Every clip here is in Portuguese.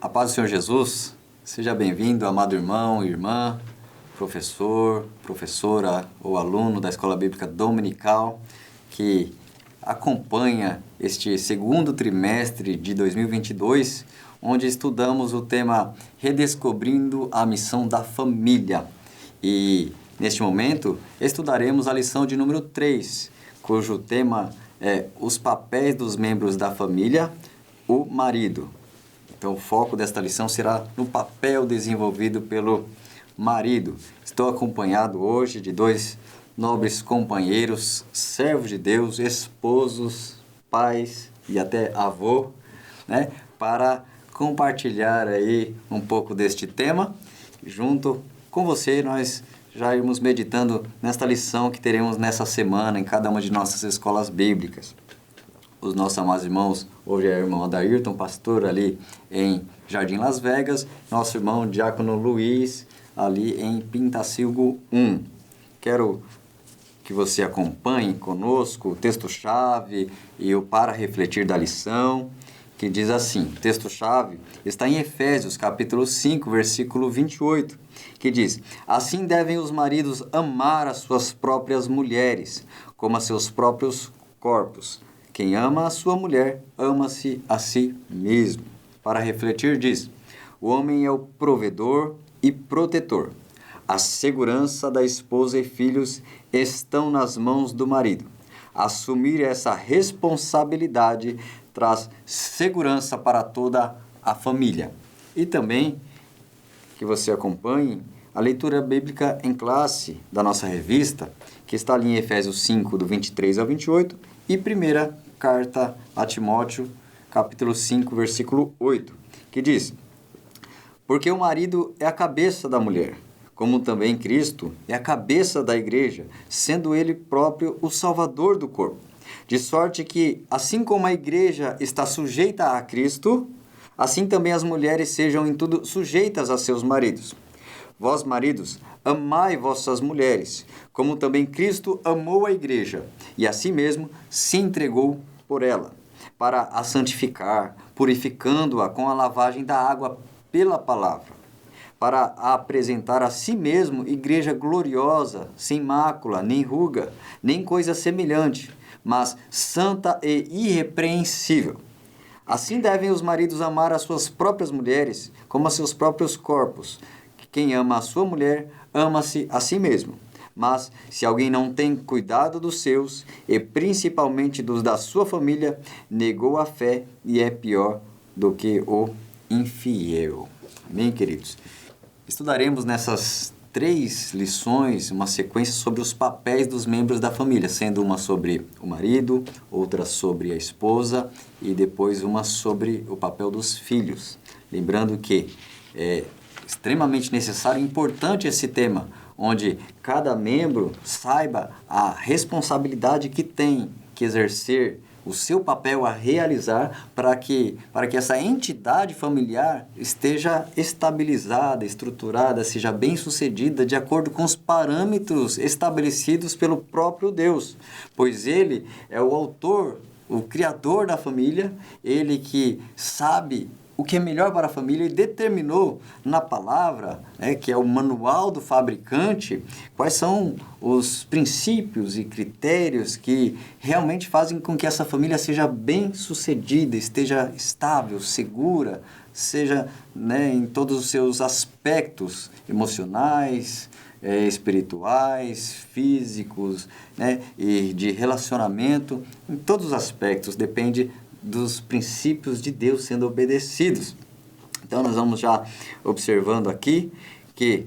A paz do Senhor Jesus, seja bem-vindo, amado irmão, irmã, professor, professora ou aluno da Escola Bíblica Dominical que acompanha este segundo trimestre de 2022, onde estudamos o tema Redescobrindo a Missão da Família. E, neste momento, estudaremos a lição de número 3, cujo tema é Os papéis dos membros da família, o marido. Então, o foco desta lição será no papel desenvolvido pelo marido. Estou acompanhado hoje de dois nobres companheiros, servos de Deus, esposos, pais e até avô, né, para compartilhar aí um pouco deste tema. Junto com você, nós já irmos meditando nesta lição que teremos nessa semana em cada uma de nossas escolas bíblicas. Os nossos amados irmãos, hoje é o irmão Adairton, pastor ali em Jardim Las Vegas, nosso irmão Diácono Luiz, ali em Pintacilgo 1. Quero que você acompanhe conosco o texto-chave e o para refletir da lição, que diz assim, o texto-chave está em Efésios, capítulo 5, versículo 28, que diz: Assim devem os maridos amar as suas próprias mulheres, como a seus próprios corpos. Quem ama a sua mulher, ama-se a si mesmo. Para refletir, diz: o homem é o provedor e protetor. A segurança da esposa e filhos estão nas mãos do marido. Assumir essa responsabilidade traz segurança para toda a família. E também que você acompanhe a leitura bíblica em classe da nossa revista, que está ali em Efésios 5, do 23 ao 28, e primeira carta a Timóteo, capítulo 5, versículo 8, que diz: Porque o marido é a cabeça da mulher, como também Cristo é a cabeça da igreja, sendo ele próprio o salvador do corpo. De sorte que, assim como a igreja está sujeita a Cristo, assim também as mulheres sejam em tudo sujeitas a seus maridos. Vós, maridos, amai vossas mulheres, como também Cristo amou a igreja, e a si mesmo se entregou por ela, para a santificar, purificando-a com a lavagem da água pela palavra, para a apresentar a si mesmo igreja gloriosa, sem mácula, nem ruga, nem coisa semelhante, mas santa e irrepreensível. Assim devem os maridos amar as suas próprias mulheres, como a seus próprios corpos. Quem ama a sua mulher, ama-se a si mesmo. Mas, se alguém não tem cuidado dos seus, e principalmente dos da sua família, negou a fé e é pior do que o infiel. Amém, queridos? Estudaremos nessas 3 lições uma sequência sobre os papéis dos membros da família, sendo uma sobre o marido, outra sobre a esposa e depois uma sobre o papel dos filhos. Lembrando que é extremamente necessário e importante esse tema, onde cada membro saiba a responsabilidade que tem que exercer, o seu papel a realizar para que essa entidade familiar esteja estabilizada, estruturada, seja bem-sucedida de acordo com os parâmetros estabelecidos pelo próprio Deus, pois Ele é o autor, o criador da família, Ele que sabe o que é melhor para a família e determinou na palavra, que é o manual do fabricante, quais são os princípios e critérios que realmente fazem com que essa família seja bem-sucedida, esteja estável, segura, seja, em todos os seus aspectos emocionais, espirituais, físicos, e de relacionamento, em todos os aspectos, depende dos princípios de Deus sendo obedecidos. Então, nós vamos já observando aqui que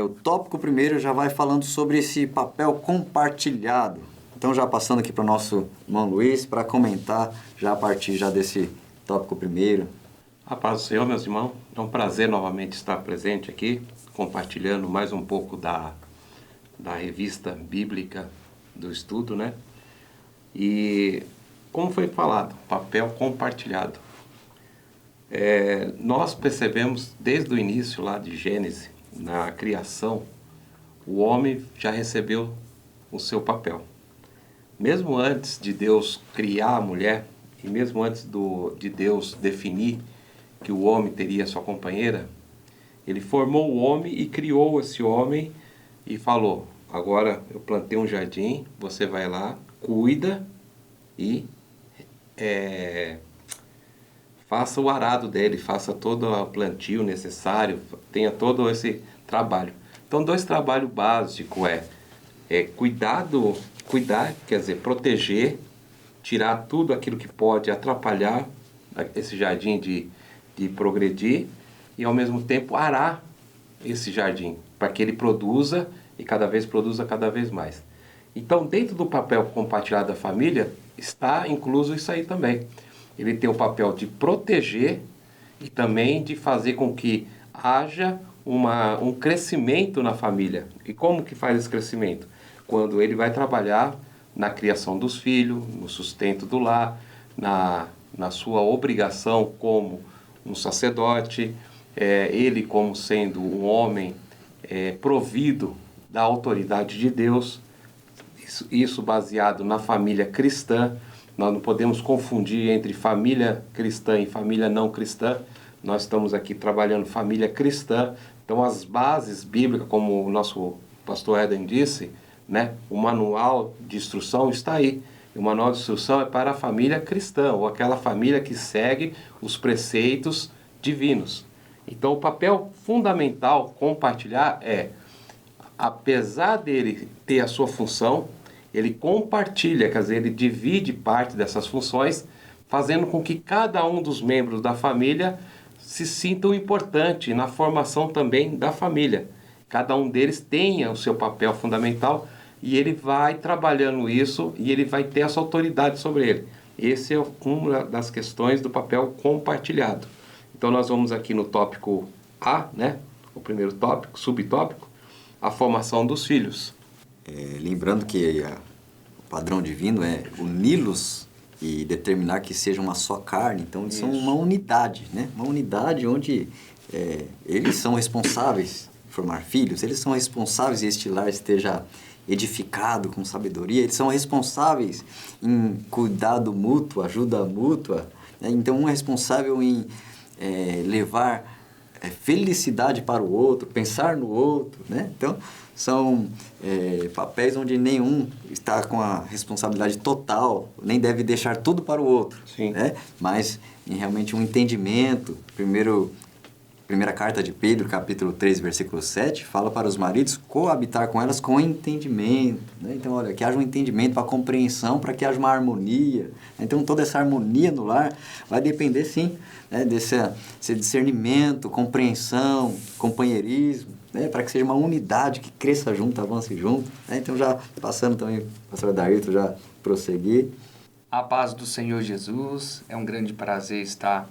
o tópico primeiro já vai falando sobre esse papel compartilhado. Então, já passando aqui para o nosso irmão Luiz, para comentar já a partir já desse tópico primeiro. A paz do Senhor, meus irmãos. É um prazer novamente estar presente aqui, compartilhando mais um pouco da revista bíblica do estudo, né? E como foi falado, papel compartilhado. Nós percebemos desde o início lá de Gênesis, na criação, o homem já recebeu o seu papel. Mesmo antes de Deus criar a mulher, e mesmo antes de Deus definir que o homem teria sua companheira, ele formou o homem e criou esse homem e falou: agora eu plantei um jardim, você vai lá, cuida e faça o arado dele, faça todo o plantio necessário, tenha todo esse trabalho. Então, dois trabalhos básicos cuidar, quer dizer, proteger, tirar tudo aquilo que pode atrapalhar esse jardim de progredir e, ao mesmo tempo, arar esse jardim para que ele produza e produza cada vez mais. Então, dentro do papel compartilhado da família, está incluso isso aí também. Ele tem o papel de proteger e também de fazer com que haja um crescimento na família. E como que faz esse crescimento? Quando ele vai trabalhar na criação dos filhos, no sustento do lar, na sua obrigação como um sacerdote, ele como sendo um homem provido da autoridade de Deus, isso baseado na família cristã. Nós não podemos confundir entre família cristã e família não cristã. Nós estamos aqui trabalhando família cristã. Então, as bases bíblicas, como o nosso pastor Eden disse, né, o manual de instrução está aí. E o manual de instrução é para a família cristã, ou aquela família que segue os preceitos divinos. Então, o papel fundamental compartilhar apesar dele ter a sua função, ele compartilha, quer dizer, ele divide parte dessas funções, fazendo com que cada um dos membros da família se sintam importante na formação também da família. Cada um deles tenha o seu papel fundamental e ele vai trabalhando isso e ele vai ter essa autoridade sobre ele. Esse é uma das questões do papel compartilhado. Então nós vamos aqui no tópico A, né? O primeiro tópico, subtópico, a formação dos filhos. Lembrando que o padrão divino é uni-los e determinar que seja uma só carne. Então, eles são uma unidade, né? Uma unidade onde eles são responsáveis por formar filhos, eles são responsáveis em este lar esteja edificado com sabedoria, eles são responsáveis em cuidado mútuo, ajuda mútua, né? Então, um é responsável em levar felicidade para o outro, pensar no outro, né? Então, são papéis onde nenhum está com a responsabilidade total, nem deve deixar tudo para o outro, né? Mas em realmente um entendimento. Primeira carta de Pedro, capítulo 3, versículo 7, fala para os maridos coabitar com elas com entendimento, né? Então, olha, que haja um entendimento, uma compreensão, para que haja uma harmonia. Então, toda essa harmonia no lar vai depender, sim, né, desse discernimento, compreensão, companheirismo, né, para que seja uma unidade que cresça junto, avance junto, né? Então, já passando também, pastor Dairton, já prosseguir. A paz do Senhor Jesus, é um grande prazer estar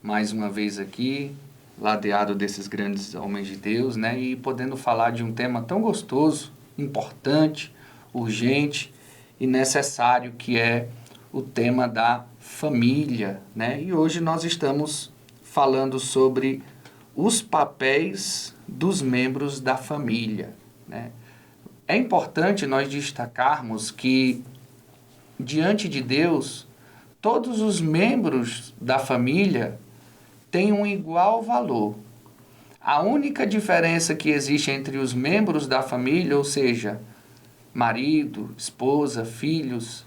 mais uma vez aqui, ladeado desses grandes homens de Deus, né? E podendo falar de um tema tão gostoso, importante, urgente e necessário, que é o tema da família, né? E hoje nós estamos falando sobre os papéis dos membros da família, né? É importante nós destacarmos que, diante de Deus, todos os membros da família têm um igual valor. A única diferença que existe entre os membros da família, ou seja, marido, esposa, filhos,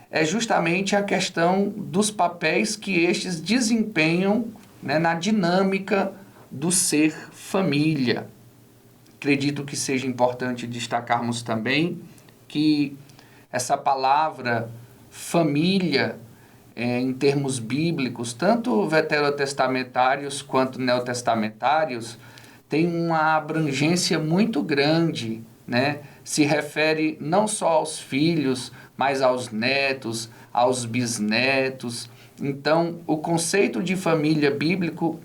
é justamente a questão dos papéis que estes desempenham, né, na dinâmica do ser família. Acredito que seja importante destacarmos também que essa palavra família, em termos bíblicos, tanto veterotestamentários quanto neotestamentários, tem uma abrangência muito grande, né? Se refere não só aos filhos, mas aos netos, aos bisnetos. Então, o conceito de família bíblico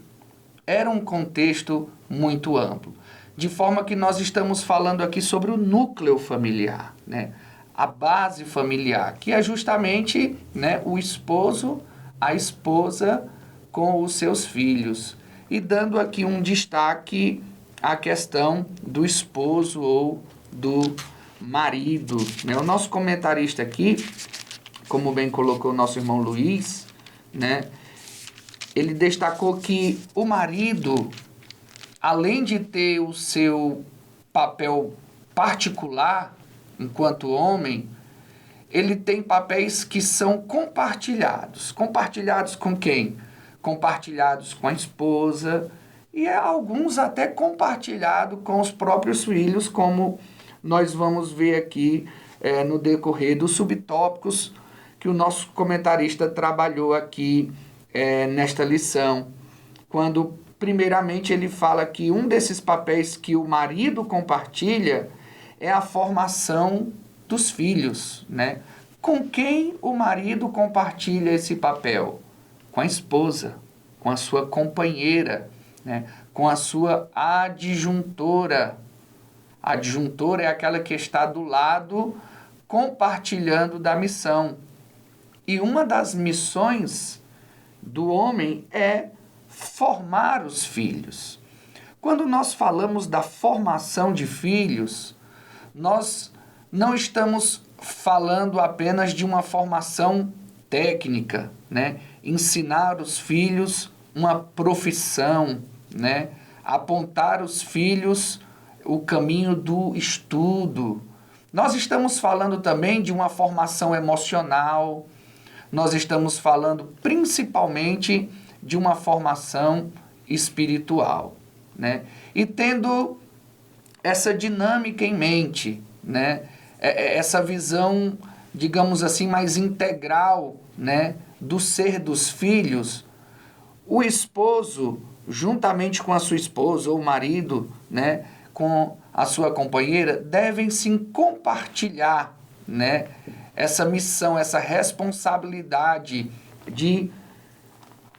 era um contexto muito amplo. De forma que nós estamos falando aqui sobre o núcleo familiar, né? A base familiar, que é justamente, né, o esposo, a esposa com os seus filhos. E dando aqui um destaque à questão do esposo ou do marido, né? O nosso comentarista aqui, como bem colocou o nosso irmão Luiz, né, ele destacou que o marido, além de ter o seu papel particular enquanto homem, ele tem papéis que são compartilhados. Compartilhados com quem? Compartilhados com a esposa e alguns até compartilhados com os próprios filhos, como nós vamos ver aqui no decorrer dos subtópicos que o nosso comentarista trabalhou aqui nesta lição. Quando, primeiramente, ele fala que um desses papéis que o marido compartilha é a formação dos filhos, né? Com quem o marido compartilha esse papel? Com a esposa, com a sua companheira, né? Com a sua adjuntora. A adjuntora é aquela que está do lado compartilhando da missão. E uma das missões do homem é formar os filhos. Quando nós falamos da formação de filhos, nós não estamos falando apenas de uma formação técnica, né? Ensinar os filhos uma profissão, né? Apontar os filhos o caminho do estudo. Nós estamos falando também de uma formação emocional, nós estamos falando principalmente de uma formação espiritual, né? E tendo essa dinâmica em mente, né? Essa visão, digamos assim, mais integral, né? Do ser dos filhos, o esposo, juntamente com a sua esposa ou o marido, né? Com a sua companheira, devem sim compartilhar, né? Essa missão, essa responsabilidade de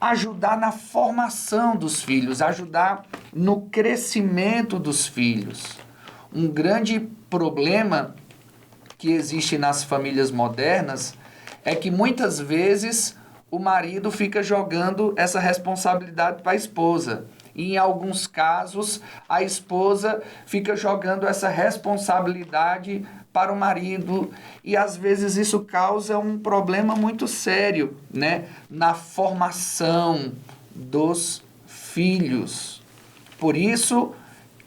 ajudar na formação dos filhos, ajudar no crescimento dos filhos. Um grande problema que existe nas famílias modernas é que muitas vezes o marido fica jogando essa responsabilidade para a esposa. E em alguns casos, a esposa fica jogando essa responsabilidade para o marido, e às vezes isso causa um problema muito sério, né, na formação dos filhos. Por isso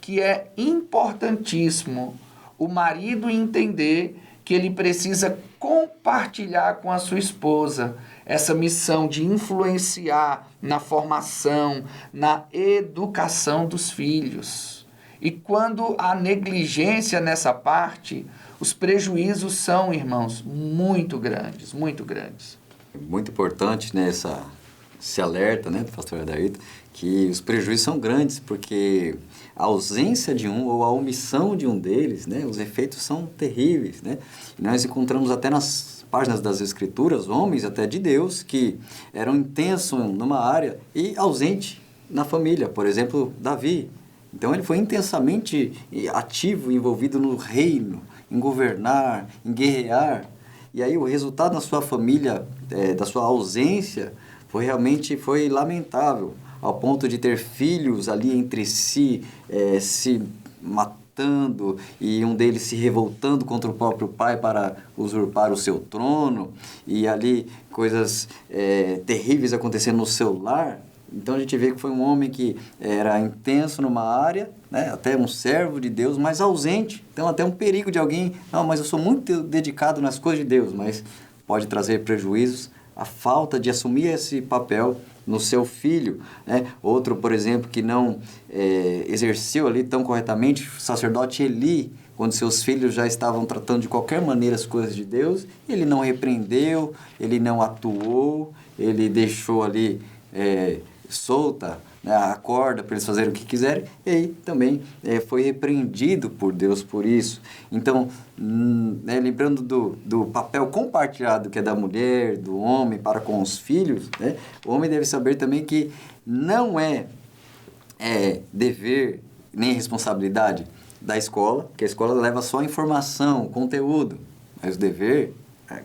que é importantíssimo o marido entender que ele precisa compartilhar com a sua esposa essa missão de influenciar na formação, na educação dos filhos. E quando há negligência nessa parte, os prejuízos são, irmãos, muito grandes, muito grandes. Muito importante, né, esse alerta, né, do pastor Adairto, que os prejuízos são grandes, porque a ausência de um ou a omissão de um deles, né, os efeitos são terríveis, né? E nós encontramos até nas páginas das Escrituras homens até de Deus que eram intensos numa área e ausente na família. Por exemplo, Davi. Então ele foi intensamente ativo, envolvido no reino, em governar, em guerrear. E aí o resultado na sua família, da sua ausência, foi lamentável, ao ponto de ter filhos ali entre si, se matando, e um deles se revoltando contra o próprio pai para usurpar o seu trono, e ali coisas terríveis acontecendo no seu lar. Então a gente vê que foi um homem que era intenso numa área, né, até um servo de Deus, mas ausente. Então até um perigo de alguém, não, mas eu sou muito dedicado nas coisas de Deus, mas pode trazer prejuízos a falta de assumir esse papel no seu filho, né? Outro, por exemplo, que não exerceu ali tão corretamente, o sacerdote Eli, quando seus filhos já estavam tratando de qualquer maneira as coisas de Deus, ele não repreendeu, ele não atuou, ele deixou ali solta, né, a corda para eles fazerem o que quiserem, e aí também foi repreendido por Deus por isso. Então, lembrando do papel compartilhado que é da mulher, do homem para com os filhos, né, o homem deve saber também que não é dever nem responsabilidade da escola, que a escola leva só a informação, o conteúdo, mas o dever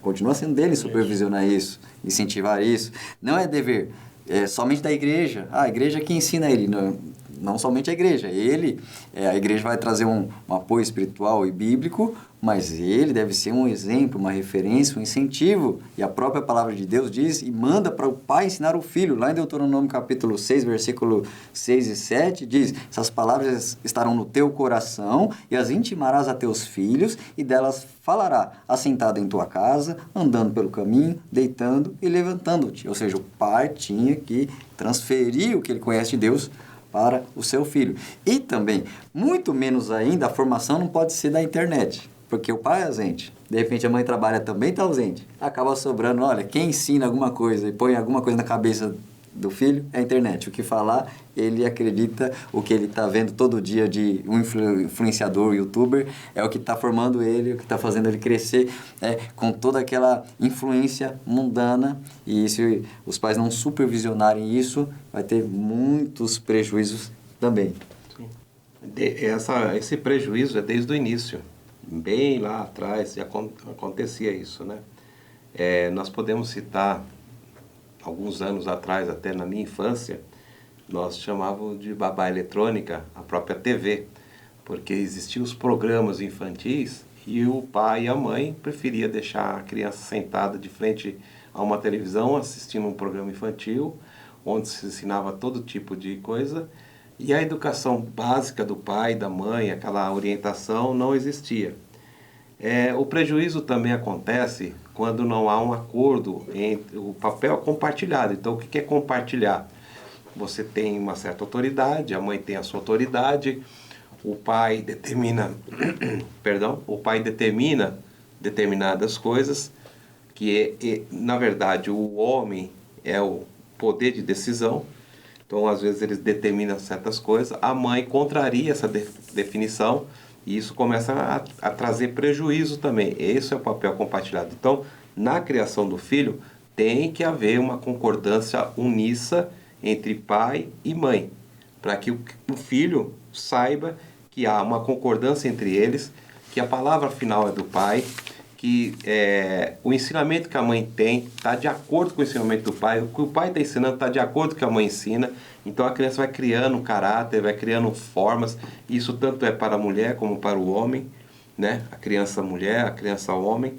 continua sendo dele supervisionar isso, incentivar isso. Não é dever somente da igreja. A igreja que ensina ele. Não, não somente a igreja. A igreja vai trazer um apoio espiritual e bíblico, mas ele deve ser um exemplo, uma referência, um incentivo. E a própria palavra de Deus diz e manda para o pai ensinar o filho. Lá em Deuteronômio capítulo 6, versículo 6 e 7, diz: essas palavras estarão no teu coração e as intimarás a teus filhos e delas falará, assentado em tua casa, andando pelo caminho, deitando e levantando-te. Ou seja, o pai tinha que transferir o que ele conhece de Deus para o seu filho. E também, muito menos ainda, a formação não pode ser da internet. Porque o pai é ausente, de repente a mãe trabalha também está ausente, acaba sobrando, olha, quem ensina alguma coisa e põe alguma coisa na cabeça do filho é a internet. O que falar, ele acredita, o que ele está vendo todo dia de um influenciador, youtuber, é o que está formando ele, o que está fazendo ele crescer com toda aquela influência mundana. E se os pais não supervisionarem isso, vai ter muitos prejuízos também. Sim. Esse prejuízo é desde o início. Bem lá atrás acontecia isso, né? Nós podemos citar, alguns anos atrás, até na minha infância, nós chamávamos de babá eletrônica a própria TV, porque existiam os programas infantis e o pai e a mãe preferiam deixar a criança sentada de frente a uma televisão assistindo um programa infantil, onde se ensinava todo tipo de coisa, e a educação básica do pai e da mãe, aquela orientação, não existia. O prejuízo também acontece quando não há um acordo entre o papel compartilhado. Então, o que é compartilhar? Você tem uma certa autoridade, a mãe tem a sua autoridade, o pai determina, o pai determina determinadas coisas, na verdade, o homem é o poder de decisão. Então, às vezes, eles determinam certas coisas, a mãe contraria essa definição e isso começa a trazer prejuízo também. Esse é o papel compartilhado. Então, na criação do filho, tem que haver uma concordância uníssa entre pai e mãe, para que o filho saiba que há uma concordância entre eles, que a palavra final é do pai, que o ensinamento que a mãe tem está de acordo com o ensinamento do pai, o que o pai está ensinando está de acordo com o que a mãe ensina. Então a criança vai criando um caráter, vai criando formas, isso tanto é para a mulher como para o homem, né? A criança mulher, a criança homem,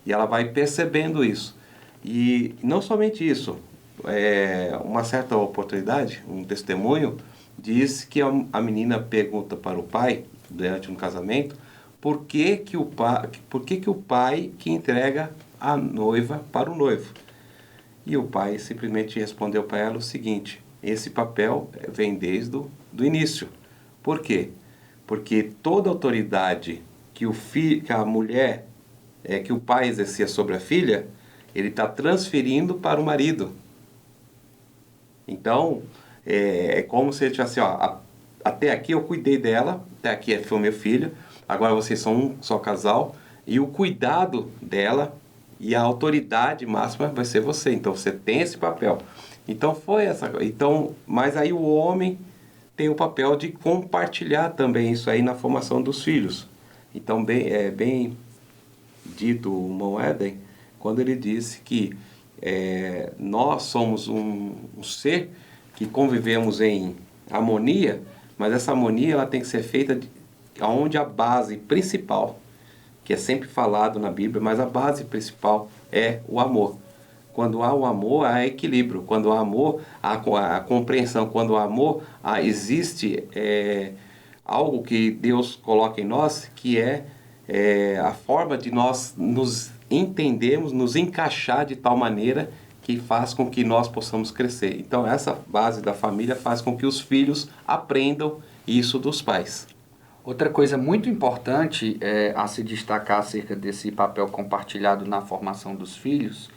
e ela vai percebendo isso. E não somente isso, uma certa oportunidade, um testemunho, diz que a menina pergunta para o pai, durante um casamento, por que o pai que entrega a noiva para o noivo? E o pai simplesmente respondeu para ela o seguinte: esse papel vem desde o início. Por quê? Porque toda autoridade que a mulher, que o pai exercia sobre a filha, ele está transferindo para o marido. Então, é como se ele tivesse, até aqui eu cuidei dela, até aqui foi meu filho, agora vocês são um só casal, e o cuidado dela e a autoridade máxima vai ser você. Então você tem esse papel. Então mas aí o homem tem o papel de compartilhar também isso aí na formação dos filhos. Então bem dito o irmão Éden, quando ele disse que nós somos um ser que convivemos em harmonia, mas essa harmonia ela tem que ser feita onde a base principal, que é sempre falado na Bíblia, mas a base principal é o amor. Quando há o amor, há equilíbrio. Quando há amor, há a compreensão. Quando há amor, existe algo que Deus coloca em nós, que é a forma de nós nos entendermos, nos encaixar de tal maneira que faz com que nós possamos crescer. Então, essa base da família faz com que os filhos aprendam isso dos pais. Outra coisa muito importante a se destacar acerca desse papel compartilhado na formação dos filhos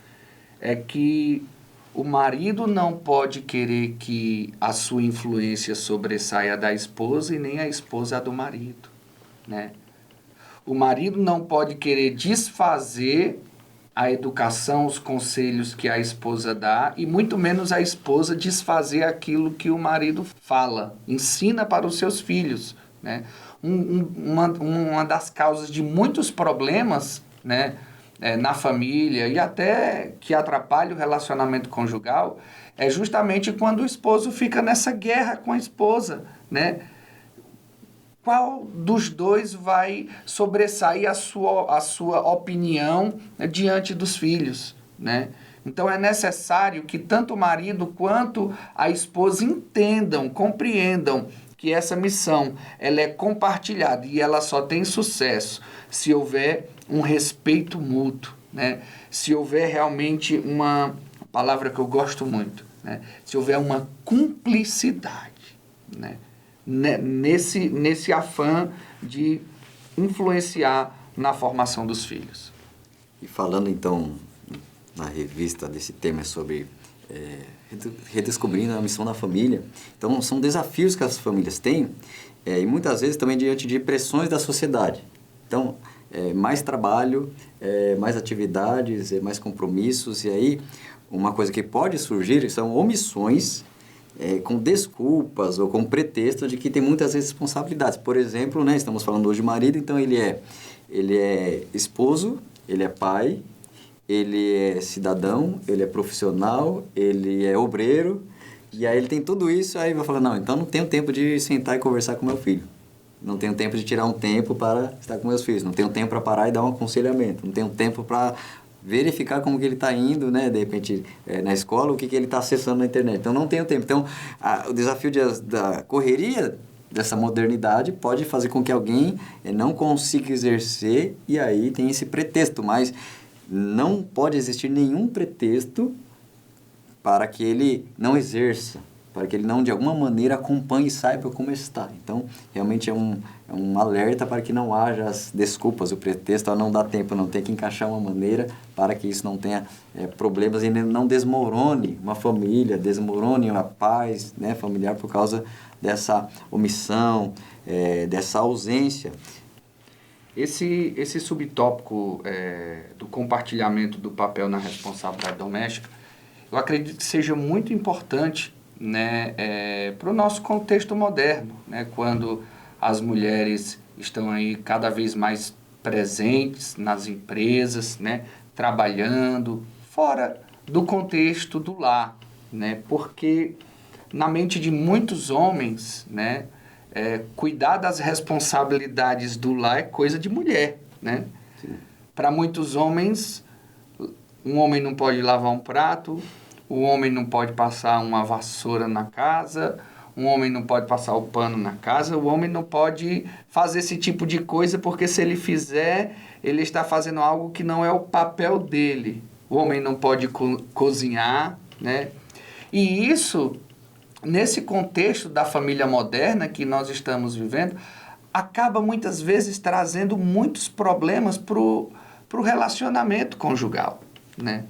é que o marido não pode querer que a sua influência sobressaia da esposa e nem a esposa a do marido, né? O marido não pode querer desfazer a educação, os conselhos que a esposa dá, e muito menos a esposa desfazer aquilo que o marido fala, ensina para os seus filhos, né? Uma das causas de muitos problemas, né, na família e até que atrapalha o relacionamento conjugal é justamente quando o esposo fica nessa guerra com a esposa, né? Qual dos dois vai sobressair a sua opinião, né, diante dos filhos, né? Então é necessário que tanto o marido quanto a esposa entendam, compreendam que essa missão ela é compartilhada e ela só tem sucesso se houver um respeito mútuo, né? Se houver realmente uma palavra que eu gosto muito, né? Se houver uma cumplicidade, né? Nesse afã de influenciar na formação dos filhos. E falando então na revista desse tema sobre redescobrindo a missão da família, então são desafios que as famílias têm e muitas vezes também diante de pressões da sociedade. Então, mais trabalho, mais atividades, mais compromissos, e aí uma coisa que pode surgir são omissões com desculpas ou com pretexto de que tem muitas responsabilidades. Por exemplo, né, estamos falando hoje de marido, então ele é esposo, ele é pai, ele é cidadão, ele é profissional, ele é obreiro, e aí ele tem tudo isso, aí vai falar, não, então não tenho tempo de sentar e conversar com meu filho. Não tenho tempo de tirar um tempo para estar com meus filhos. Não tenho tempo para parar e dar um aconselhamento. Não tenho tempo para verificar como que ele está indo, né? De repente, na escola, o que ele está acessando na internet. Então, não tenho tempo. Então, o desafio da correria dessa modernidade pode fazer com que alguém não consiga exercer, e aí tem esse pretexto. Mas não pode existir nenhum pretexto para que ele não exerça, para que ele não, de alguma maneira, acompanhe e saiba como está. Então, realmente é um alerta para que não haja as desculpas, o pretexto, não dá tempo, não tem que encaixar uma maneira para que isso não tenha problemas e não desmorone uma família, desmorone a paz, né, familiar por causa dessa omissão, dessa ausência. Esse subtópico do compartilhamento do papel na responsabilidade doméstica, eu acredito que seja muito importante, né, para o nosso contexto moderno, né, quando as mulheres estão aí cada vez mais presentes nas empresas, né, trabalhando fora do contexto do lar, né, porque na mente de muitos homens, né, cuidar das responsabilidades do lar é coisa de mulher, né? Para muitos homens, um homem não pode lavar um prato, o homem não pode passar uma vassoura na casa, um homem não pode passar o pano na casa, o homem não pode fazer esse tipo de coisa, porque se ele fizer, ele está fazendo algo que não é o papel dele. O homem não pode cozinhar, né? E isso, nesse contexto da família moderna que nós estamos vivendo, acaba muitas vezes trazendo muitos problemas para o relacionamento conjugal, né?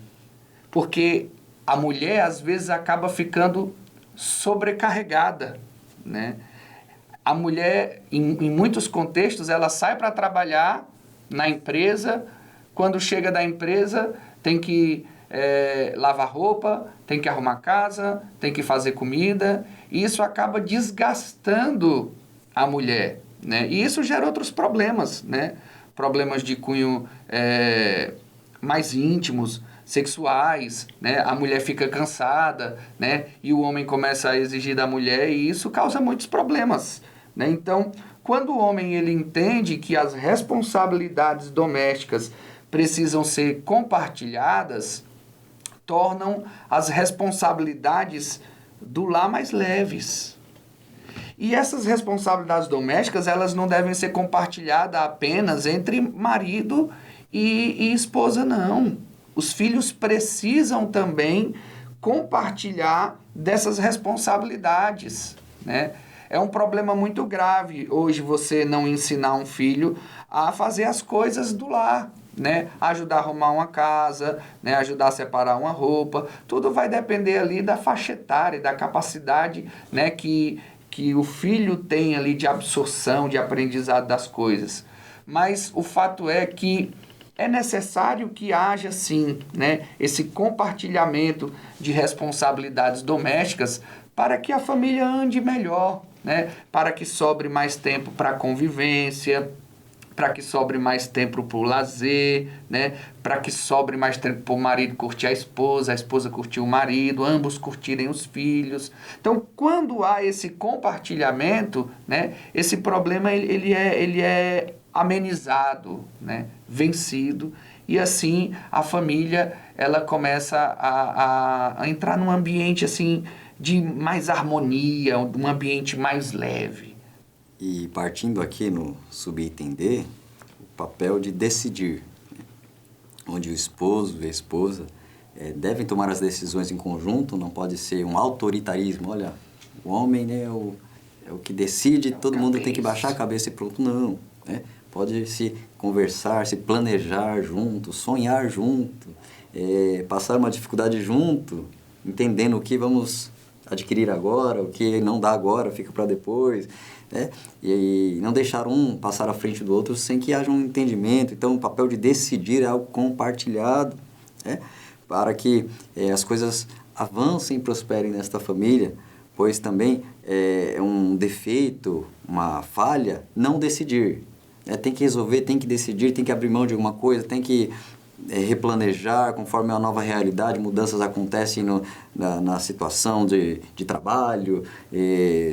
Porque a mulher, às vezes, acaba ficando sobrecarregada, né? A mulher, em muitos contextos, ela sai para trabalhar na empresa, quando chega da empresa, tem que lavar roupa, tem que arrumar casa, tem que fazer comida, e isso acaba desgastando a mulher, né? E isso gera outros problemas, né? Problemas de cunho mais íntimos, sexuais, né? A mulher fica cansada, né? E o homem começa a exigir da mulher, e isso causa muitos problemas, né? Então, quando o homem ele entende que as responsabilidades domésticas precisam ser compartilhadas, tornam as responsabilidades do lar mais leves. E essas responsabilidades domésticas, elas não devem ser compartilhadas apenas entre marido e esposa, não. Os filhos precisam também compartilhar dessas responsabilidades, né? É um problema muito grave hoje você não ensinar um filho a fazer as coisas do lar, né? Ajudar a arrumar uma casa, né? Ajudar a separar uma roupa. Tudo vai depender ali da faixa etária, da capacidade, né? que o filho tem ali de absorção, de aprendizado das coisas. Mas o fato é que é necessário que haja, sim, né, esse compartilhamento de responsabilidades domésticas para que a família ande melhor, né, para que sobre mais tempo para convivência, para que sobre mais tempo para o lazer, né? Para que sobre mais tempo para o marido curtir a esposa curtir o marido, ambos curtirem os filhos. Então, quando há esse compartilhamento, né? Esse problema ele é amenizado, né? Vencido, e assim a família ela começa a entrar num ambiente assim de mais harmonia, um ambiente mais leve. E partindo aqui no subitem D, o papel de decidir, né? Onde o esposo e a esposa devem tomar as decisões em conjunto, não pode ser um autoritarismo. Olha, o homem, né, é o que decide, todo mundo tem que baixar a cabeça e pronto. Não, né? Pode se conversar, se planejar junto, sonhar junto, passar uma dificuldade junto, entendendo o que vamos adquirir agora, o que não dá agora, fica para depois, né? E não deixar um passar à frente do outro sem que haja um entendimento. Então, o papel de decidir é algo compartilhado, né? Para que as coisas avancem e prosperem nesta família, pois também é um defeito, uma falha, não decidir. Tem que resolver, tem que decidir, tem que abrir mão de alguma coisa, tem que replanejar conforme a nova realidade. Mudanças acontecem na situação de trabalho,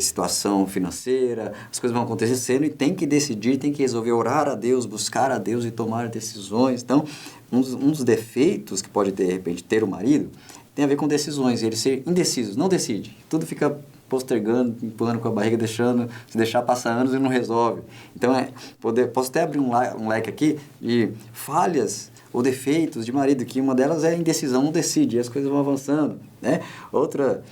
situação financeira, as coisas vão acontecendo e tem que decidir, tem que resolver, orar a Deus, buscar a Deus e tomar decisões. Então, um dos defeitos que pode, de repente, ter o marido tem a ver com decisões, ele ser indeciso, não decide, tudo fica postergando, empurrando com a barriga, se deixar passar anos e não resolve. Então, posso até abrir um leque aqui de falhas ou defeitos de marido, que uma delas é a indecisão, não decide, e as coisas vão avançando, né? Outro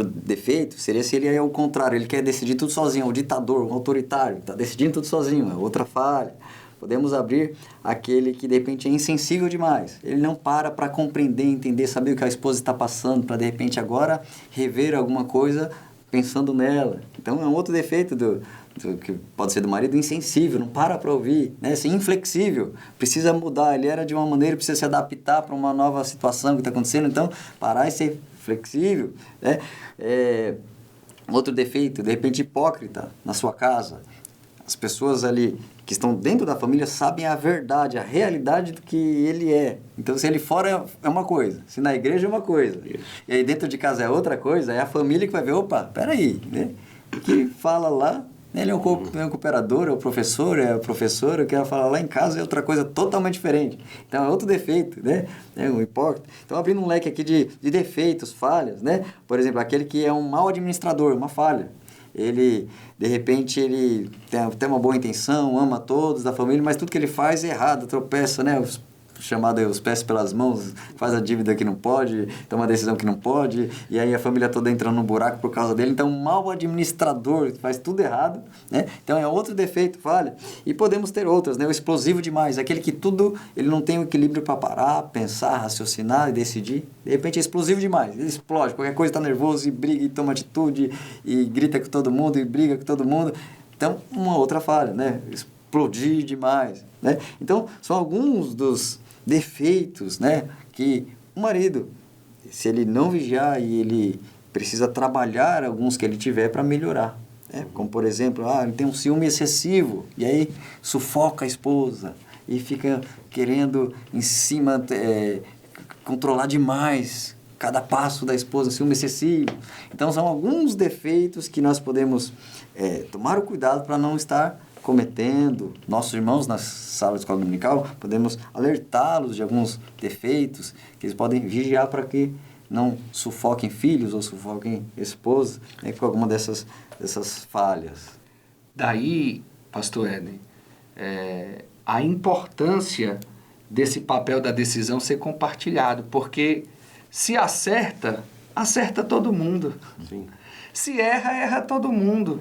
defeito seria se ele é o contrário, ele quer decidir tudo sozinho, é o ditador, o autoritário, está decidindo tudo sozinho, é outra falha. Podemos abrir aquele que de repente é insensível demais, ele não para compreender, entender, saber o que a esposa está passando, para de repente agora rever alguma coisa pensando nela. Então é um outro defeito que pode ser do marido, insensível, não para ouvir, né? Assim, inflexível, precisa mudar, ele era de uma maneira, precisa se adaptar para uma nova situação que está acontecendo, então parar e ser flexível, né? Outro defeito, de repente hipócrita na sua casa. As pessoas ali que estão dentro da família sabem a verdade, a realidade do que ele é. Então, se ele fora é uma coisa, se na igreja é uma coisa, isso. E aí dentro de casa é outra coisa, é a família que vai ver, opa, peraí, né? O que fala lá, ele é um cooperador, é o professor, é a professora, o que ela fala lá em casa é outra coisa totalmente diferente. Então, é outro defeito, né? É um hipócrita. Então, abrindo um leque aqui de defeitos, falhas, né? Por exemplo, aquele que é um mau administrador, uma falha. Ele, de repente, ele tem uma boa intenção, ama todos da família, mas tudo que ele faz é errado, tropeça, né? Os pés pelas mãos, faz a dívida que não pode, toma a decisão que não pode, e aí a família toda entrando num buraco por causa dele. Então, um mau administrador, faz tudo errado, né? Então, é outro defeito, falha. E podemos ter outras, né? O explosivo demais, aquele que ele não tem o equilíbrio para parar, pensar, raciocinar e decidir. De repente, é explosivo demais, ele explode, qualquer coisa está nervoso e briga e toma atitude e grita com todo mundo e briga com todo mundo. Então, uma outra falha, né? Explodir demais, né? Então, são alguns dos defeitos, né, que o marido, se ele não vigiar e ele precisa trabalhar alguns que ele tiver para melhorar, né? Como, por exemplo, ele tem um ciúme excessivo e aí sufoca a esposa e fica querendo em cima controlar demais cada passo da esposa, ciúme excessivo. Então, são alguns defeitos que nós podemos tomar o cuidado para não estar cometendo. Nossos irmãos na sala de escola dominical, podemos alertá-los de alguns defeitos que eles podem vigiar para que não sufoquem filhos ou sufoquem esposa, né, com alguma dessas falhas. Daí, pastor Éden, a importância desse papel da decisão ser compartilhado, porque se acerta todo mundo. Sim. Se erra todo mundo.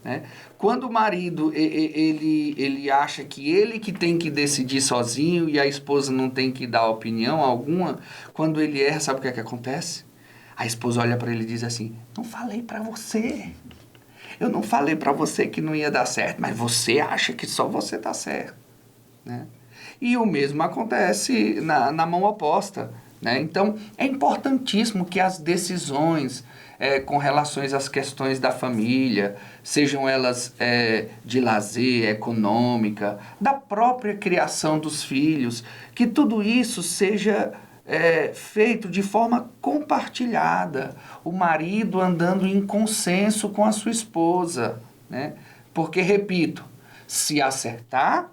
Né? Quando o marido ele acha que ele que tem que decidir sozinho e a esposa não tem que dar opinião alguma, quando ele erra, sabe o que é que acontece? A esposa olha para ele e diz assim, não falei para você, eu não falei para você que não ia dar certo, mas você acha que só você tá certo. Né? E o mesmo acontece na mão oposta. né? Então, é importantíssimo que as decisões com relações às questões da família, sejam elas de lazer, econômica, da própria criação dos filhos, que tudo isso seja feito de forma compartilhada, o marido andando em consenso com a sua esposa, né? Porque, repito, se acertar,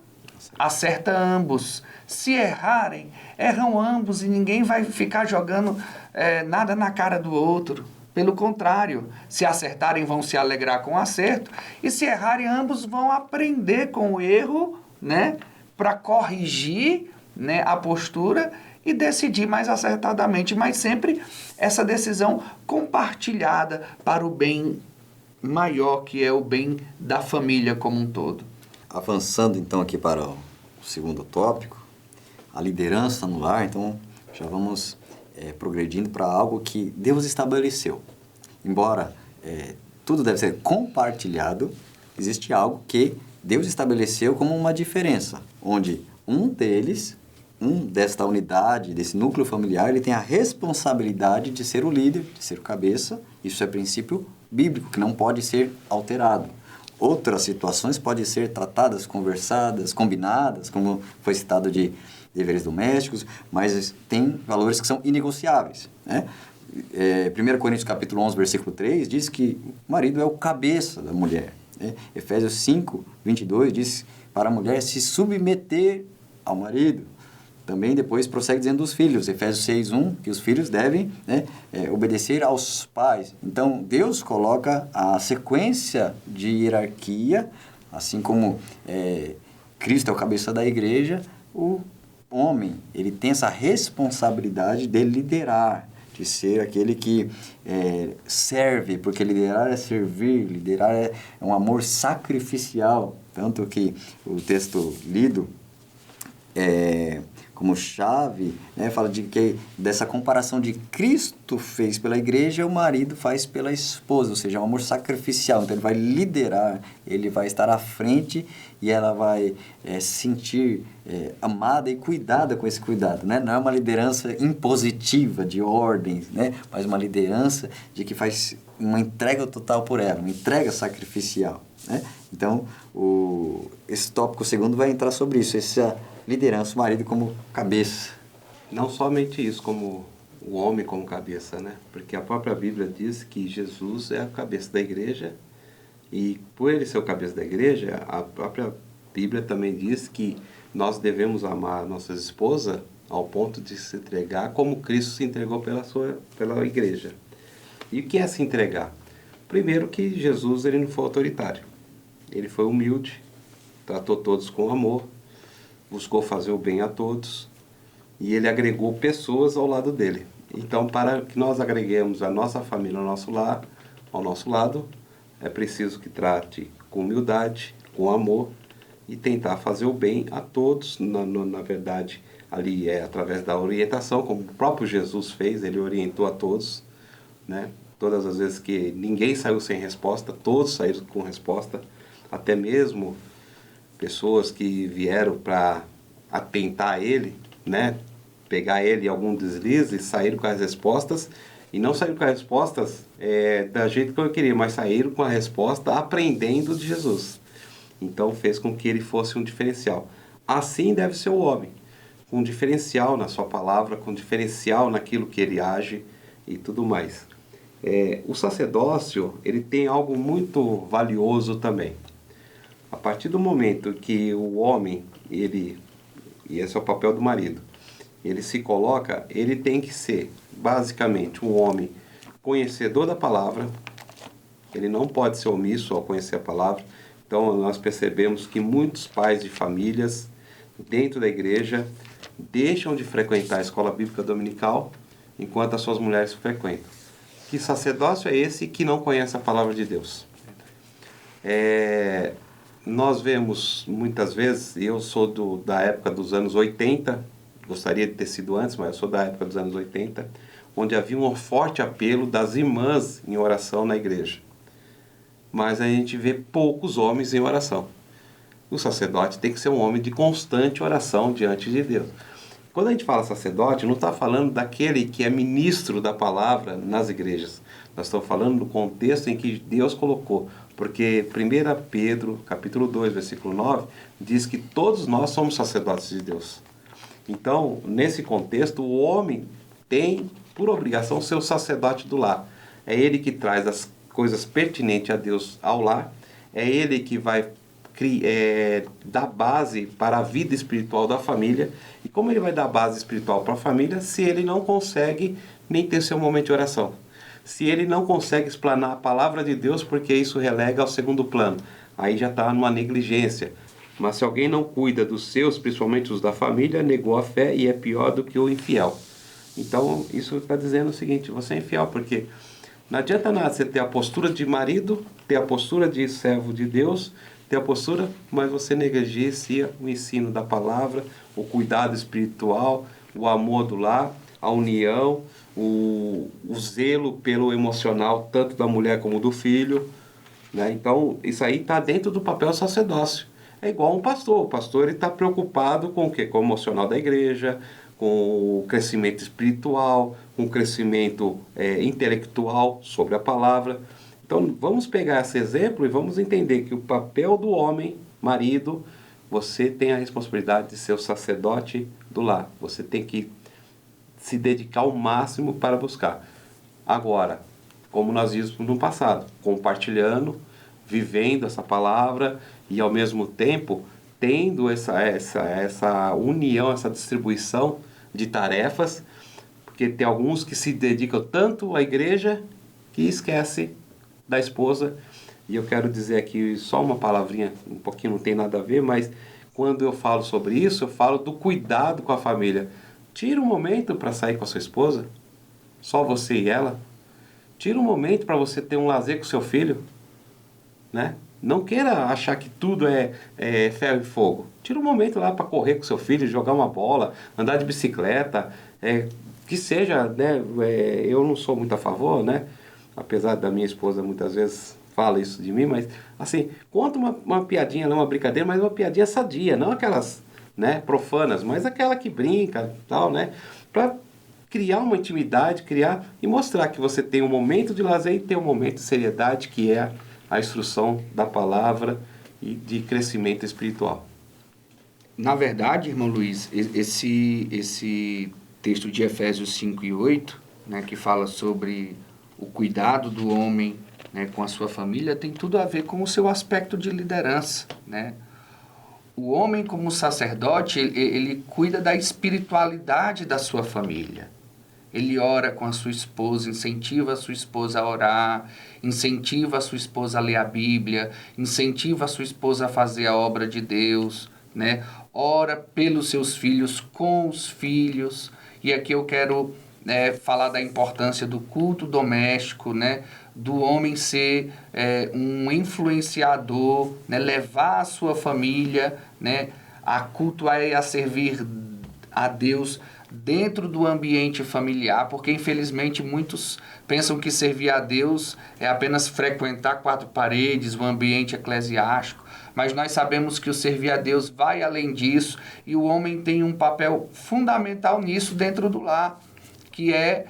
acerta ambos. Se errarem, erram ambos e ninguém vai ficar jogando nada na cara do outro. Pelo contrário, se acertarem, vão se alegrar com o acerto, e se errarem, ambos vão aprender com o erro, né, para corrigir, né, a postura e decidir mais acertadamente, mas sempre essa decisão compartilhada para o bem maior, que é o bem da família como um todo. Avançando então aqui para o segundo tópico, a liderança no lar, então já vamos progredindo para algo que Deus estabeleceu. Embora tudo deve ser compartilhado, existe algo que Deus estabeleceu como uma diferença, onde desta unidade, desse núcleo familiar, ele tem a responsabilidade de ser o líder, de ser o cabeça. Isso é princípio bíblico, que não pode ser alterado. Outras situações podem ser tratadas, conversadas, combinadas, como foi citado de deveres domésticos, mas tem valores que são inegociáveis, né? 1 Coríntios capítulo 11, versículo 3, diz que o marido é o cabeça da mulher, né? Efésios 5, 22, diz para a mulher se submeter ao marido. Também depois prossegue dizendo dos filhos, Efésios 6, 1, que os filhos devem, né, obedecer aos pais. Então, Deus coloca a sequência de hierarquia, assim como Cristo é o cabeça da igreja, o homem, ele tem essa responsabilidade de liderar, de ser aquele que serve, porque liderar é servir, liderar é um amor sacrificial, tanto que o texto lido como chave, né, fala dessa comparação de Cristo fez pela igreja, o marido faz pela esposa, ou seja, é um amor sacrificial. Então ele vai liderar, ele vai estar à frente e ela vai se sentir amada e cuidada com esse cuidado, né? Não é uma liderança impositiva de ordens, né, mas uma liderança de que faz uma entrega total por ela, uma entrega sacrificial, né? Então esse tópico segundo vai entrar sobre isso, essa liderança, o marido como cabeça. Não somente isso, como o homem como cabeça, né? Porque a própria Bíblia diz que Jesus é a cabeça da igreja, e por ele ser o cabeça da igreja, a própria Bíblia também diz que nós devemos amar nossas esposas ao ponto de se entregar como Cristo se entregou pela igreja. E o que é se entregar? Primeiro que Jesus ele não foi autoritário. Ele foi humilde, tratou todos com amor, buscou fazer o bem a todos e ele agregou pessoas ao lado dele. Então, para que nós agreguemos a nossa família ao nosso lado, é preciso que trate com humildade, com amor e tentar fazer o bem a todos. Na verdade, ali é através da orientação, como o próprio Jesus fez, ele orientou a todos, né? Todas as vezes que ninguém saiu sem resposta, todos saíram com resposta, até mesmo pessoas que vieram para atentar ele, né, pegar ele em algum deslize, saíram com as respostas, e não saíram com as respostas da jeito que eu queria, mas saíram com a resposta aprendendo de Jesus. Então fez com que ele fosse um diferencial. Assim deve ser o homem, com um diferencial na sua palavra, com um diferencial naquilo que ele age e tudo mais. O sacerdócio, ele tem algo muito valioso também. A partir do momento que o homem, e esse é o papel do marido, ele se coloca, ele tem que ser basicamente um homem conhecedor da palavra, ele não pode ser omisso ao conhecer a palavra. Então nós percebemos que muitos pais de famílias dentro da igreja deixam de frequentar a escola bíblica dominical enquanto as suas mulheres frequentam. Que sacerdócio é esse que não conhece a palavra de Deus? Nós vemos muitas vezes, eu sou da época dos anos 80, gostaria de ter sido antes, mas eu sou da época dos anos 80, onde havia um forte apelo das irmãs em oração na igreja. Mas a gente vê poucos homens em oração. O sacerdote tem que ser um homem de constante oração diante de Deus. Quando a gente fala sacerdote, não está falando daquele que é ministro da palavra nas igrejas. Nós estamos falando do contexto em que Deus colocou. Porque 1 Pedro, capítulo 2, versículo 9, diz que todos nós somos sacerdotes de Deus. Então, nesse contexto, o homem tem, por obrigação, ser o sacerdote do lar. É ele que traz as coisas pertinentes a Deus ao lar. É ele que vai dar base para a vida espiritual da família. E como ele vai dar base espiritual para a família se ele não consegue nem ter seu momento de oração? Se ele não consegue explanar a palavra de Deus, porque isso relega ao segundo plano. Aí já está numa negligência. Mas se alguém não cuida dos seus, principalmente os da família, negou a fé e é pior do que o infiel. Então, isso está dizendo o seguinte: você é infiel, porque não adianta nada você ter a postura de marido, ter a postura de servo de Deus, ter a postura, mas você negligencia o ensino da palavra, o cuidado espiritual, o amor do lar, a união, o zelo pelo emocional, tanto da mulher como do filho, né? Então, isso aí está dentro do papel sacerdócio. É igual um pastor. O pastor está preocupado com o quê? Com o emocional da igreja, com o crescimento espiritual, com o crescimento intelectual sobre a palavra. Então, vamos pegar esse exemplo e vamos entender que o papel do homem, marido, você tem a responsabilidade de ser o sacerdote do lar. Você tem que se dedicar ao máximo para buscar. Agora, como nós vimos no passado, compartilhando, vivendo essa palavra e ao mesmo tempo tendo essa união, essa distribuição de tarefas, porque tem alguns que se dedicam tanto à igreja que esquece da esposa. E eu quero dizer aqui só uma palavrinha, um pouquinho não tem nada a ver, mas quando eu falo sobre isso, eu falo do cuidado com a família. Tira um momento para sair com a sua esposa, só você e ela. Tira um momento para você ter um lazer com seu filho, né? Não queira achar que tudo é ferro e fogo. Tira um momento lá para correr com seu filho, jogar uma bola, andar de bicicleta, que seja, né? Eu não sou muito a favor, né? Apesar da minha esposa muitas vezes fala isso de mim, mas assim, conta uma piadinha, uma brincadeira, mas uma piadinha sadia, não aquelas, né, profanas, mas aquela que brinca, tal, né? Para criar uma intimidade, criar e mostrar que você tem um momento de lazer e tem um momento de seriedade, que é a instrução da palavra e de crescimento espiritual. Na verdade, irmão Luiz, esse texto de Efésios 5 e 8, né, que fala sobre o cuidado do homem, né, com a sua família, tem tudo a ver com o seu aspecto de liderança, né? O homem, como sacerdote, ele cuida da espiritualidade da sua família. Ele ora com a sua esposa, incentiva a sua esposa a orar, incentiva a sua esposa a ler a Bíblia, incentiva a sua esposa a fazer a obra de Deus, né? Ora pelos seus filhos, com os filhos. E aqui eu quero falar da importância do culto doméstico, né? Do homem ser um influenciador, né? Levar a sua família, né? A cultuar e a servir a Deus dentro do ambiente familiar, porque infelizmente muitos pensam que servir a Deus é apenas frequentar quatro paredes, o ambiente eclesiástico, mas nós sabemos que o servir a Deus vai além disso, e o homem tem um papel fundamental nisso dentro do lar, que é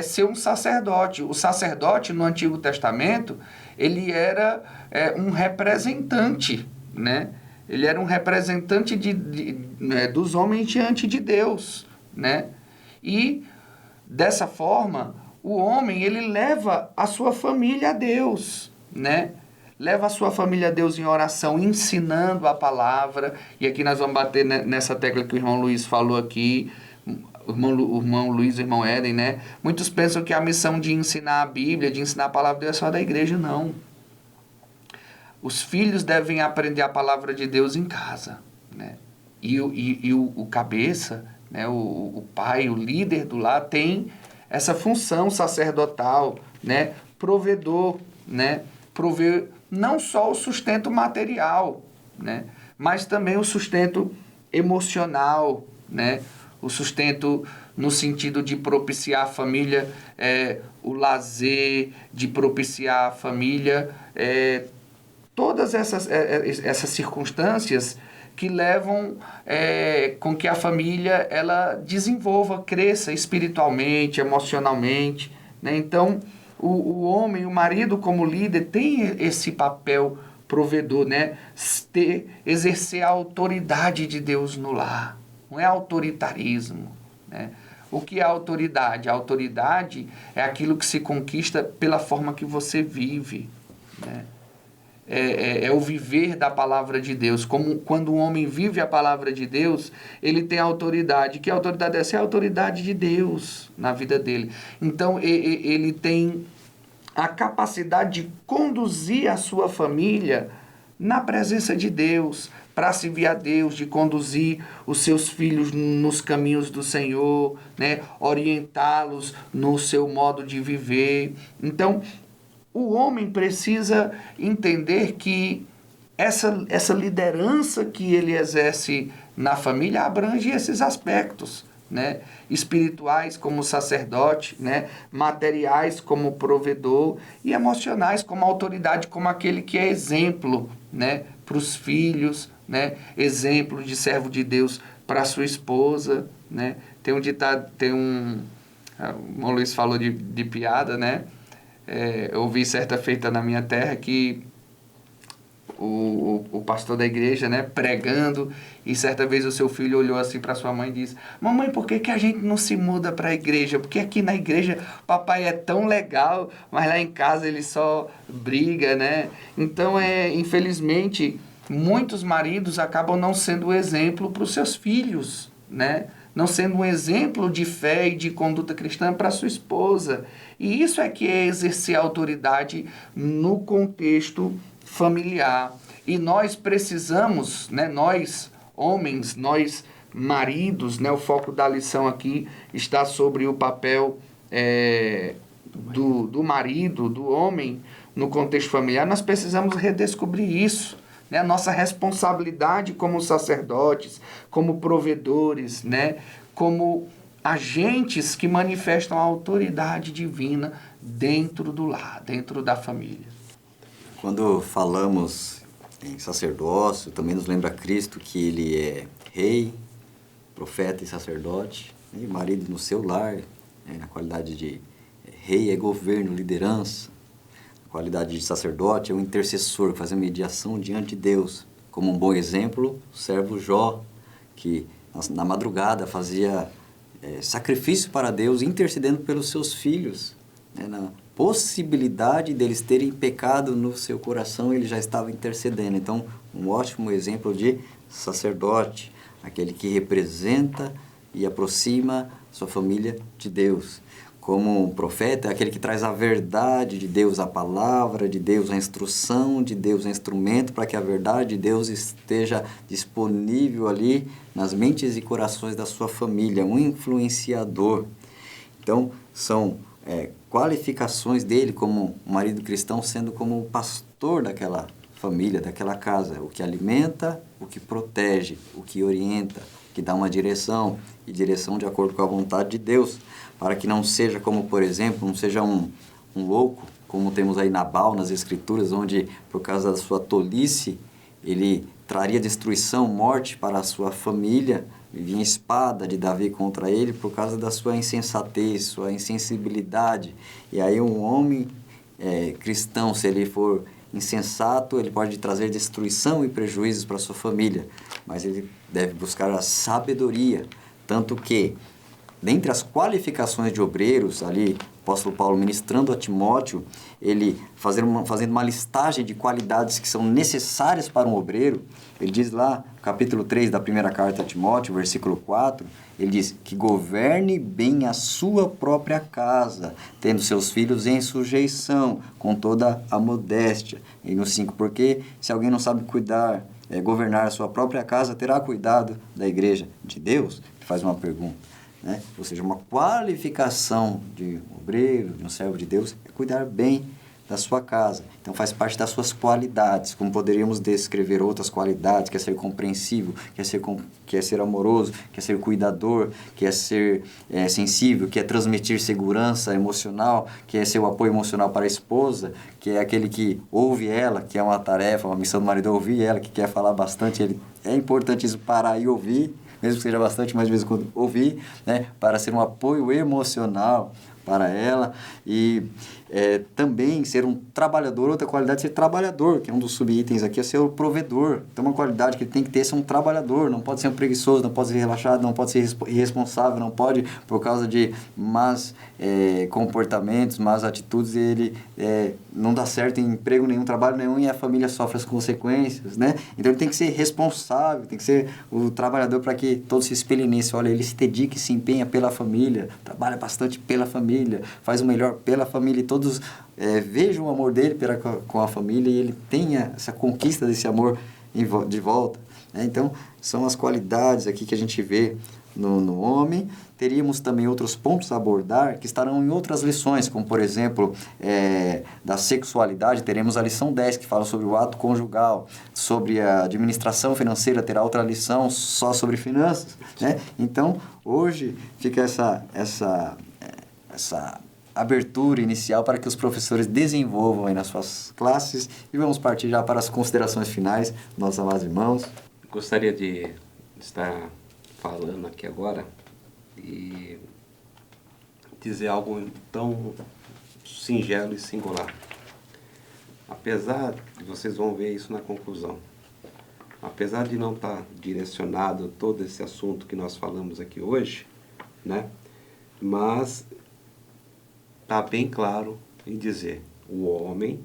ser um sacerdote. O sacerdote no Antigo Testamento, ele era um representante, né? Ele era um representante dos homens diante de Deus, né? E dessa forma, o homem, ele leva a sua família a Deus, né? Leva a sua família a Deus em oração, ensinando a palavra. E aqui nós vamos bater nessa tecla que o irmão Luiz falou aqui, o irmão Luiz e o irmão Éden, né? Muitos pensam que a missão de ensinar a Bíblia, de ensinar a palavra de Deus é só da igreja. Não. Os filhos devem aprender a palavra de Deus em casa, né? E o cabeça, né? O pai, o líder do lar, tem essa função sacerdotal, né? Provedor, né? Prover não só o sustento material, né? Mas também o sustento emocional, né? O sustento no sentido de propiciar a família, o lazer, de propiciar a família, todas essas circunstâncias que levam com que a família ela desenvolva, cresça espiritualmente, emocionalmente, né? Então, o homem, o marido como líder tem esse papel provedor, né? Exercer a autoridade de Deus no lar. Não é autoritarismo, né? O que é autoridade? A autoridade é aquilo que se conquista pela forma que você vive, né? É o viver da palavra de Deus. Como quando um homem vive a palavra de Deus, ele tem autoridade. Que autoridade é essa? É a autoridade de Deus na vida dele. Então, ele tem a capacidade de conduzir a sua família na presença de Deus, para servir a Deus, de conduzir os seus filhos nos caminhos do Senhor, né? Orientá-los no seu modo de viver. Então, o homem precisa entender que essa liderança que ele exerce na família abrange esses aspectos, né? Espirituais como sacerdote, né? Materiais como provedor e emocionais como autoridade, como aquele que é exemplo, né? Para os filhos, né? Exemplo de servo de Deus para sua esposa, né? Tem um ditado, o Luiz falou de piada, né? Eu ouvi certa feita na minha terra que o pastor da igreja, né, pregando, e certa vez o seu filho olhou assim para sua mãe e disse: mamãe, por que a gente não se muda para a igreja? Porque aqui na igreja papai é tão legal, mas lá em casa ele só briga, né? Então, infelizmente, muitos maridos acabam não sendo exemplo para os seus filhos, né? Não sendo um exemplo de fé e de conduta cristã para sua esposa. E isso é que é exercer autoridade no contexto familiar. E nós precisamos, né, nós homens, nós maridos, né, o foco da lição aqui está sobre o papel do marido, do homem no contexto familiar. Nós precisamos redescobrir isso, né, a nossa responsabilidade como sacerdotes, como provedores, né, como agentes que manifestam a autoridade divina dentro do lar, dentro da família. Quando falamos em sacerdócio, também nos lembra Cristo que ele é rei, profeta e sacerdote, e marido no seu lar, né, na qualidade de rei é governo, liderança, na qualidade de sacerdote é um intercessor, que faz a mediação diante de Deus. Como um bom exemplo, o servo Jó, que na madrugada fazia sacrifício para Deus, intercedendo pelos seus filhos, né, na possibilidade deles terem pecado no seu coração, ele já estava intercedendo. Então, um ótimo exemplo de sacerdote, aquele que representa e aproxima sua família de Deus. Como um profeta, é aquele que traz a verdade de Deus, a palavra de Deus, a instrução de Deus, o instrumento para que a verdade de Deus esteja disponível ali nas mentes e corações da sua família, um influenciador. Então, são qualificações dele como um marido cristão, sendo como o pastor daquela família, daquela casa, o que alimenta, o que protege, o que orienta, que dá uma direção, e direção de acordo com a vontade de Deus, para que não seja como, por exemplo, não seja um louco, como temos aí Nabal nas Escrituras, onde, por causa da sua tolice, ele traria destruição, morte para a sua família, vinha espada de Davi contra ele por causa da sua insensatez, sua insensibilidade. E aí um homem cristão, se ele for insensato, ele pode trazer destruição e prejuízos para a sua família, mas ele deve buscar a sabedoria, tanto que, dentre as qualificações de obreiros, ali, o apóstolo Paulo ministrando a Timóteo, ele fazendo uma listagem de qualidades que são necessárias para um obreiro, ele diz lá, no capítulo 3 da primeira carta a Timóteo, versículo 4, ele diz que governe bem a sua própria casa, tendo seus filhos em sujeição, com toda a modéstia. E no 5, porque se alguém não sabe governar a sua própria casa, terá cuidado da igreja de Deus? Ele faz uma pergunta, né? Ou seja, uma qualificação de um obreiro, de um servo de Deus, é cuidar bem da sua casa. Então faz parte das suas qualidades, como poderíamos descrever outras qualidades, que é ser compreensível, que é ser amoroso, que é ser cuidador, que é ser sensível, que é transmitir segurança emocional, que é ser o apoio emocional para a esposa, que é aquele que ouve ela, que é uma tarefa, uma missão do marido ouvir ela, que quer falar bastante, é importante isso, parar e ouvir, mesmo que seja bastante, mas de vez em quando ouvir, né, para ser um apoio emocional para ela. E também ser um trabalhador, outra qualidade é ser trabalhador, que é um dos subitens aqui, é ser o provedor. Então uma qualidade que ele tem que ter é ser um trabalhador, não pode ser um preguiçoso, não pode ser relaxado, não pode ser irresponsável, não pode, por causa de más comportamentos, más atitudes, ele não dá certo em emprego nenhum, trabalho nenhum, e a família sofre as consequências, né? Então ele tem que ser responsável, tem que ser o trabalhador, para que todos se espelhem nisso. Olha, ele se dedica e se empenha pela família, trabalha bastante pela família, faz o melhor pela família, e todos vejam o amor dele com a família, e ele tenha essa conquista desse amor de volta, né? Então, são as qualidades aqui que a gente vê no homem. Teríamos também outros pontos a abordar que estarão em outras lições, como, por exemplo, da sexualidade, teremos a lição 10, que fala sobre o ato conjugal, sobre a administração financeira, terá outra lição só sobre finanças, né? Então, hoje fica essa abertura inicial para que os professores desenvolvam aí nas suas classes, e vamos partir já para as considerações finais, nossos amados irmãos. Gostaria de estar falando aqui agora e dizer algo tão singelo e singular. Apesar de vocês vão ver isso na conclusão, apesar de não estar direcionado todo esse assunto que nós falamos aqui hoje, né? Mas está bem claro em dizer, o homem,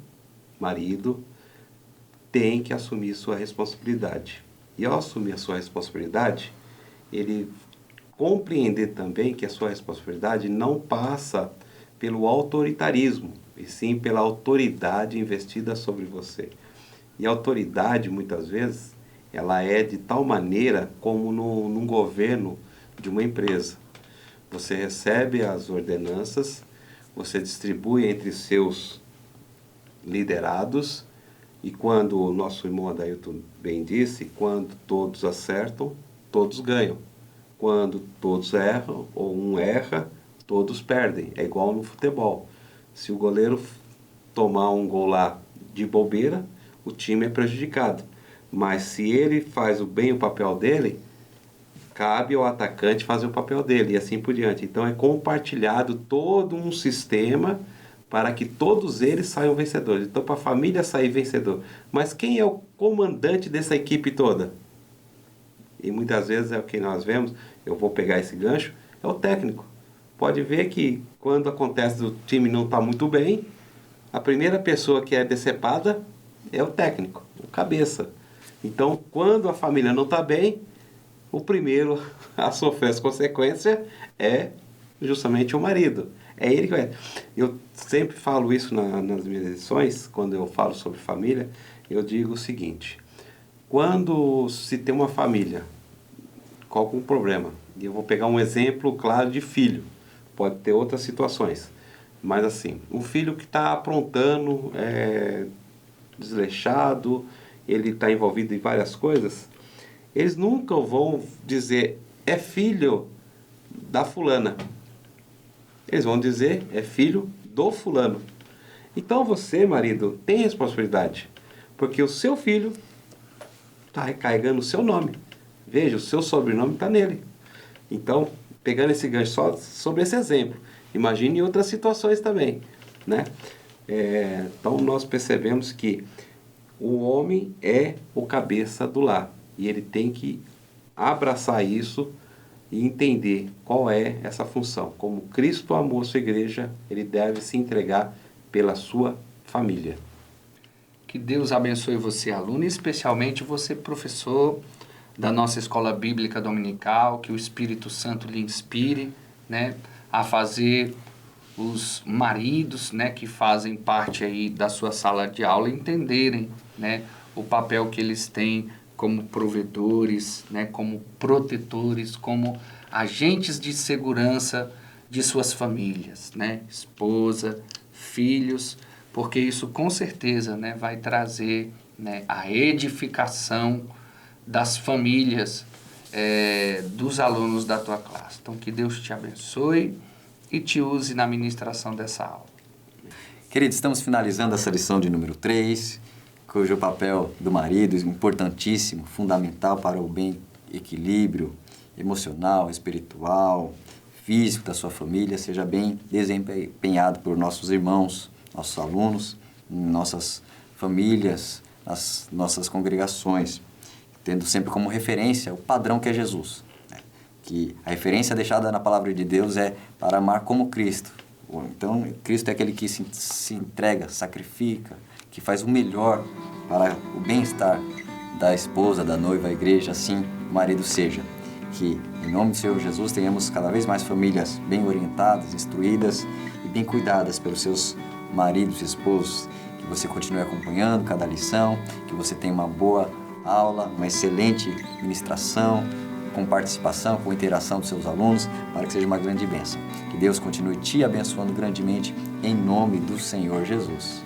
marido, tem que assumir sua responsabilidade. E ao assumir a sua responsabilidade, ele compreender também que a sua responsabilidade não passa pelo autoritarismo, e sim pela autoridade investida sobre você. E a autoridade, muitas vezes, ela é de tal maneira como num governo de uma empresa. Você recebe as ordenanças, você distribui entre seus liderados, e quando o nosso irmão Adailton bem disse, quando todos acertam, todos ganham. Quando todos erram, ou um erra, todos perdem. É igual no futebol. Se o goleiro tomar um gol lá de bobeira, o time é prejudicado. Mas se ele faz bem o papel dele, cabe ao atacante fazer o papel dele, e assim por diante. Então é compartilhado todo um sistema para que todos eles saiam vencedores. Então, para a família sair vencedor. Mas quem é o comandante dessa equipe toda? E muitas vezes é o que nós vemos, eu vou pegar esse gancho, é o técnico. Pode ver que quando acontece o time não está muito bem, a primeira pessoa que é decepada é o técnico, o cabeça. Então, quando a família não está bem, o primeiro a sofrer as consequências é justamente o marido. É ele que vai. Eu sempre falo isso nas minhas lições, quando eu falo sobre família, eu digo o seguinte: quando se tem uma família com algum problema, e eu vou pegar um exemplo claro de filho, pode ter outras situações, mas assim, um filho que está aprontando, desleixado, ele está envolvido em várias coisas, eles nunca vão dizer, é filho da fulana. Eles vão dizer, é filho do fulano. Então você, marido, tem responsabilidade, porque o seu filho está recarregando o seu nome. Veja, o seu sobrenome está nele. Então, pegando esse gancho só sobre esse exemplo, imagine outras situações também, né? Então, nós percebemos que o homem é o cabeça do lar, e ele tem que abraçar isso e entender qual é essa função. Como Cristo amou a sua igreja, ele deve se entregar pela sua família. Que Deus abençoe você, aluno, e especialmente você, professor da nossa escola bíblica dominical, que o Espírito Santo lhe inspire, né, a fazer os maridos, né, que fazem parte aí da sua sala de aula entenderem, né, o papel que eles têm como provedores, né, como protetores, como agentes de segurança de suas famílias, né, esposa, filhos, porque isso com certeza, né, vai trazer, né, a edificação das famílias, dos alunos da tua classe. Então, que Deus te abençoe e te use na ministração dessa aula. Queridos, estamos finalizando essa lição de número 3, cujo papel do marido é importantíssimo, fundamental para o bem equilíbrio emocional, espiritual, físico da sua família, seja bem desempenhado por nossos irmãos, nossos alunos, nossas famílias, nas nossas congregações, tendo sempre como referência o padrão que é Jesus, né? Que a referência deixada na palavra de Deus é para amar como Cristo. Então, Cristo é aquele que se entrega, sacrifica, que faz o melhor para o bem-estar da esposa, da noiva, a igreja, assim o marido seja. Que, em nome do Senhor Jesus, tenhamos cada vez mais famílias bem orientadas, instruídas e bem cuidadas pelos seus maridos e esposos. Que você continue acompanhando cada lição, que você tenha uma boa aula, uma excelente ministração, com participação, com interação dos seus alunos, para que seja uma grande bênção. Que Deus continue te abençoando grandemente, em nome do Senhor Jesus.